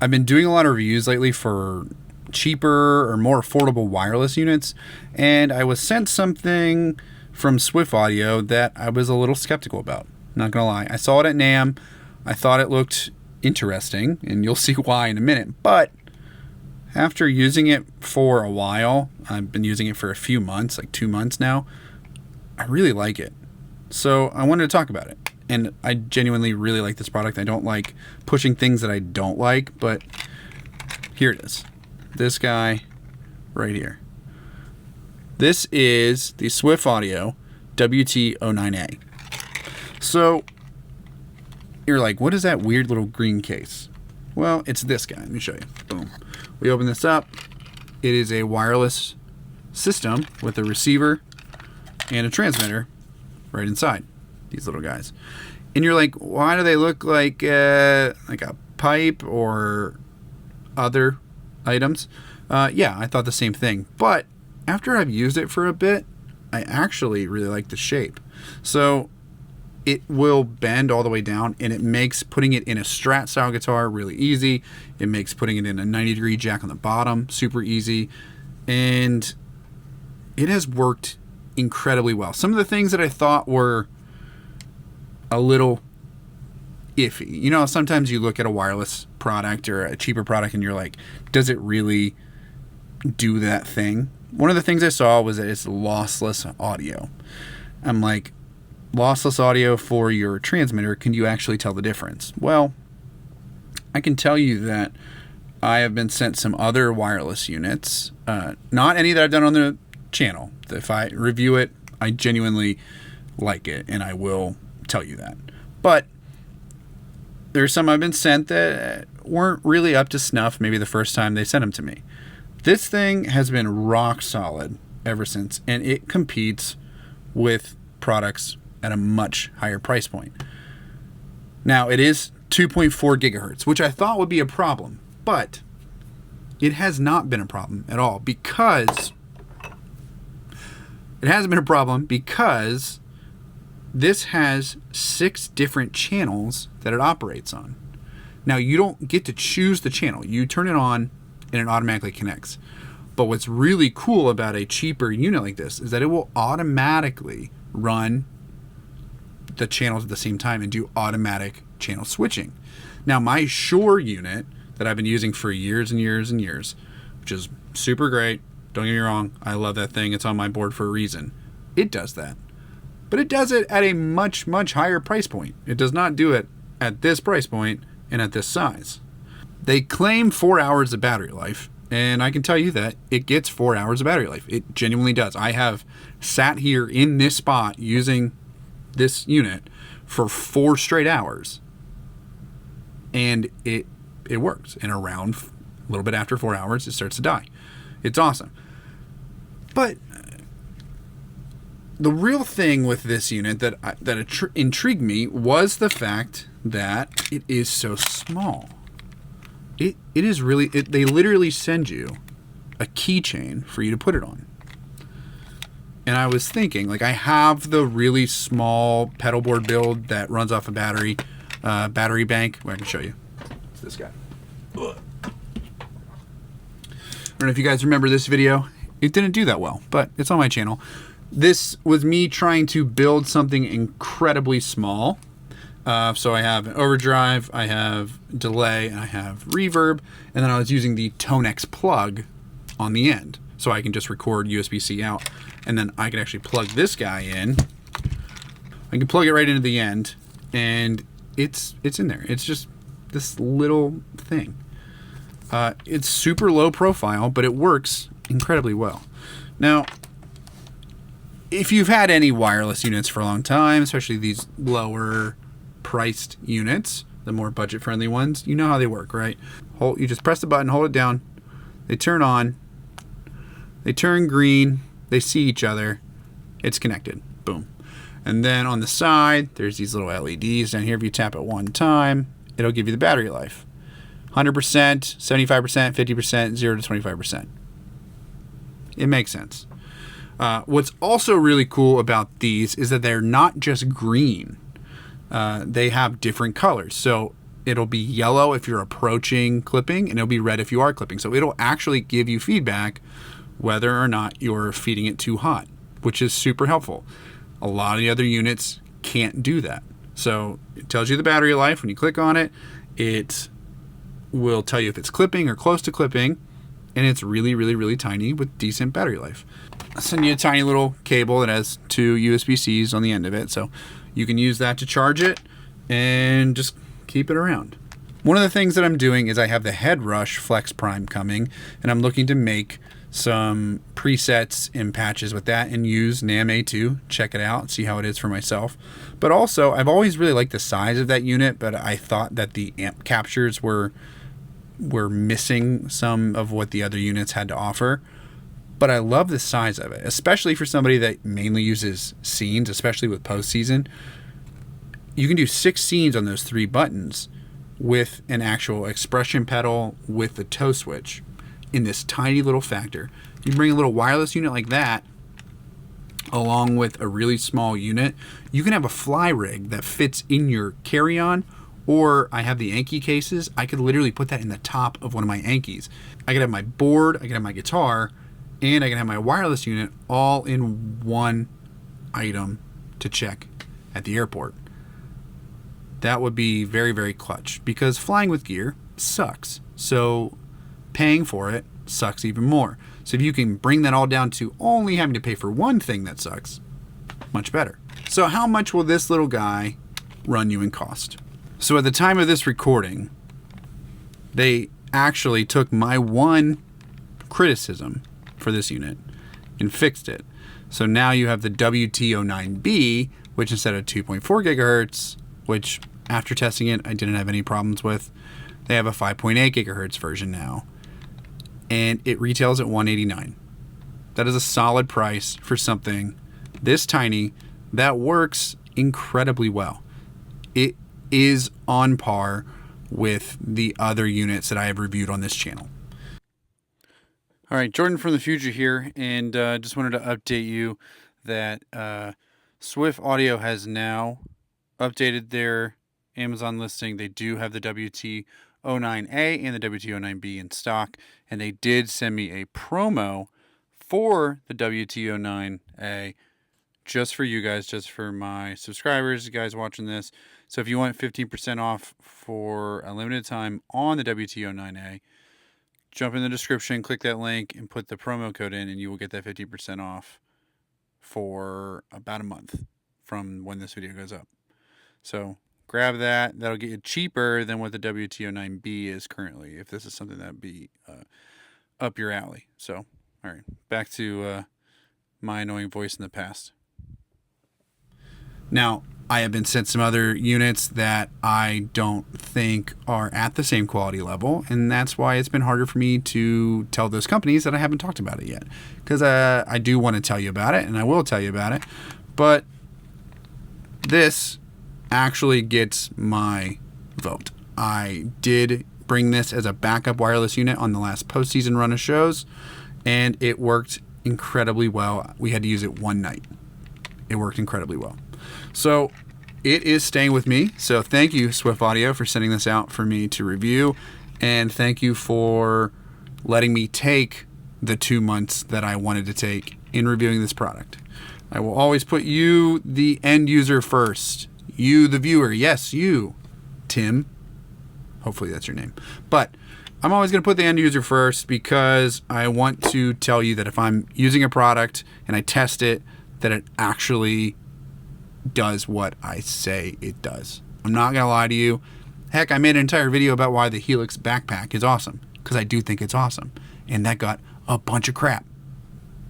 I've been doing a lot of reviews lately for cheaper or more affordable wireless units, and I was sent something from Swiff Audio that I was a little skeptical about. Not gonna lie. I saw it at NAMM. I thought it looked interesting, and you'll see why in a minute. But after using it for a while, I've been using it for a few months, like 2 months now, I really like it. So I wanted to talk about it. And I genuinely really like this product. I don't like pushing things that I don't like, but here it is. This guy right here. This is the Swiff Audio WT-09A. So you're like, what is that weird little green case? Well, it's this guy. Let me show you. Boom. We open this up. It is a wireless system with a receiver and a transmitter right inside. These little guys. And you're like, why do they look like a pipe or other items? Yeah, I thought the same thing. But after I've used it for a bit, I actually really like the shape. So it will bend all the way down, and it makes putting it in a Strat style guitar really easy. It makes putting it in a 90-degree jack on the bottom super easy. And it has worked incredibly well. Some of the things that I thought were a little iffy. You know, sometimes you look at a wireless product or a cheaper product and you're like, does it really do that thing? One of the things I saw was that it's lossless audio. I'm like, lossless audio for your transmitter, can you actually tell the difference? Well, I can tell you that I have been sent some other wireless units, not any that I've done on the channel. If I review it, I genuinely like it, and I will tell you that. But there's some I've been sent that weren't really up to snuff maybe the first time they sent them to me. This thing has been rock solid ever since, and it competes with products at a much higher price point. Now, it is 2.4 gigahertz, which I thought would be a problem, but it has not been a problem at all because it hasn't been a problem because this has 6 different channels that it operates on. Now, you don't get to choose the channel. You turn it on and it automatically connects. But what's really cool about a cheaper unit like this is that it will automatically run the channels at the same time and do automatic channel switching. Now, my Shure unit that I've been using for years and years and years, which is super great, don't get me wrong, I love that thing, it's on my board for a reason. It does that. But it does it at a much, much higher price point. It does not do it at this price point and at this size. They claim 4 hours of battery life, and I can tell you that it gets 4 hours of battery life. It genuinely does. I have sat here in this spot using this unit for 4 straight hours, and it works. And around a little bit after 4 hours, it starts to die. It's awesome. But the real thing with this unit that intrigued me was the fact that it is so small. It is really, they literally send you a keychain for you to put it on. And I was thinking, like, I have the really small pedal board build that runs off a battery bank. Well, I can show you. It's this guy. Ugh. I don't know if you guys remember this video. It didn't do that well, but it's on my channel. This was me trying to build something incredibly small. So I have an overdrive, I have delay, and I have reverb, and then I was using the Tonex plug on the end. So I can just record USB-C out, and then I can actually plug this guy in. I can plug it right into the end, and it's in there. It's just this little thing. It's super low profile, but it works incredibly well. Now, if you've had any wireless units for a long time, especially these lower priced units, the more budget friendly ones, you know how they work, right? You just press the button, hold it down, they turn on, they turn green, they see each other, it's connected, boom. And then on the side, there's these little LEDs down here. If you tap it one time, it'll give you the battery life. 100%, 75%, 50%, 0 to 25%. It makes sense. What's also really cool about these is that they're not just green. They have different colors. So It'll be yellow if you're approaching clipping, and it'll be red if you are clipping. So it'll actually give you feedback whether or not you're feeding it too hot, which is super helpful. A lot of the other units can't do that. So it tells you the battery life. When you click on it, it will tell you if it's clipping or close to clipping, and it's really, really, really tiny with decent battery life. I'll send you a tiny little cable that has 2 USB-Cs on the end of it, so you can use that to charge it and just keep it around. One of the things that I'm doing is I have the Headrush Flex Prime coming, and I'm looking to make some presets and patches with that and use NAMM-A2. Check it out, see how it is for myself. But also, I've always really liked the size of that unit, but I thought that the amp captures were missing some of what the other units had to offer. But I love the size of it, especially for somebody that mainly uses scenes, especially with postseason. You can do 6 scenes on those 3 buttons with an actual expression pedal with the toe switch in this tiny little factor. You bring a little wireless unit like that along with a really small unit, you can have a fly rig that fits in your carry-on, or I have the Anki cases. I could literally put that in the top of one of my Ankis. I could have my board, I could have my guitar, and I can have my wireless unit all in one item to check at the airport. That would be very, very clutch, because flying with gear sucks. So paying for it sucks even more. So if you can bring that all down to only having to pay for one thing that sucks, much better. So how much will this little guy run you in cost? So at the time of this recording, they actually took my one criticism for this unit and fixed it. So now you have the WT-09B, which instead of 2.4 gigahertz, which after testing it, I didn't have any problems with, they have a 5.8 gigahertz version now. And it retails at $189. That is a solid price for something this tiny that works incredibly well. It is on par with the other units that I have reviewed on this channel. All right, Jordan from the future here, and just wanted to update you that Swiff Audio has now updated their Amazon listing. They do have the WT-09A and the WT-09B in stock, and they did send me a promo for the WT-09A just for you guys, just for my subscribers, you guys watching this. So if you want 15% off for a limited time on the WT-09A, jump in the description, click that link, and put the promo code in, and you will get that 50% off for about a month from when this video goes up. So grab that. That'll get you cheaper than what the WT-09B is currently, if this is something that would be up your alley. So, all right, back to my annoying voice in the past. Now, I have been sent some other units that I don't think are at the same quality level, and that's why it's been harder for me to tell those companies that I haven't talked about it yet. Because I do want to tell you about it, and I will tell you about it, but this actually gets my vote. I did bring this as a backup wireless unit on the last postseason run of shows, and it worked incredibly well. We had to use it one night. It worked incredibly well. So it is staying with me. So thank you, Swiff Audio, for sending this out for me to review. And thank you for letting me take the 2 months that I wanted to take in reviewing this product. I will always put you, the end user, first. You, the viewer. Yes, you, Tim. Hopefully that's your name. But I'm always going to put the end user first, because I want to tell you that if I'm using a product and I test it, that it actually does what I say it does. I'm not going to lie to you. Heck, I made an entire video about why the Helix backpack is awesome, because I do think it's awesome. And that got a bunch of crap.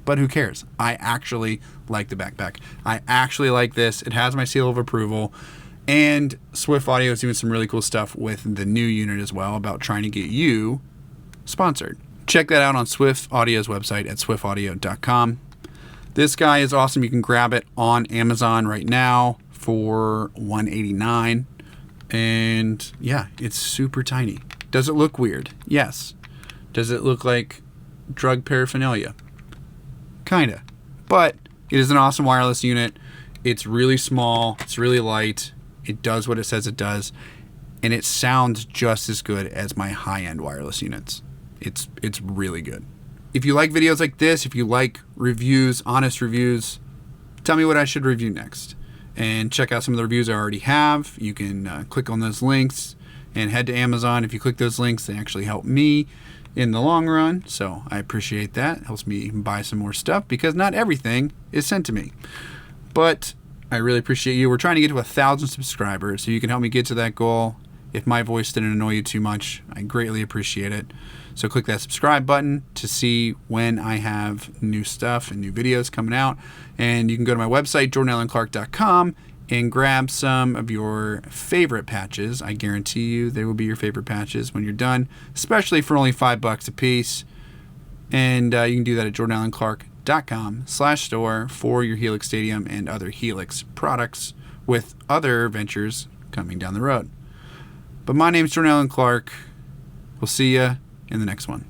But who cares? I actually like the backpack. I actually like this. It has my seal of approval. And Swiff Audio is doing some really cool stuff with the new unit as well, about trying to get you sponsored. Check that out on Swiff Audio's website at swiffaudio.com. This guy is awesome. You can grab it on Amazon right now for $189. And yeah, it's super tiny. Does it look weird? Yes. Does it look like drug paraphernalia? Kinda. But it is an awesome wireless unit. It's really small. It's really light. It does what it says it does. and it sounds just as good as my high-end wireless units. It's really good. If you like videos like this, if you like reviews, honest reviews, tell me what I should review next. And check out some of the reviews I already have. You can click on those links and head to Amazon. If you click those links, they actually help me in the long run. So I appreciate that. It helps me even buy some more stuff because not everything is sent to me. But I really appreciate you. We're trying to get to 1,000 subscribers, so you can help me get to that goal. If my voice didn't annoy you too much, I greatly appreciate it. So click that subscribe button to see when I have new stuff and new videos coming out. And you can go to my website, jordanallenclark.com, and grab some of your favorite patches. I guarantee you they will be your favorite patches when you're done, especially for only $5 a piece. And you can do that at jordanallenclark.com/store for your Helix Stadium and other Helix products, with other ventures coming down the road. But my name is Jordan Allen Clark. We'll see you in the next one.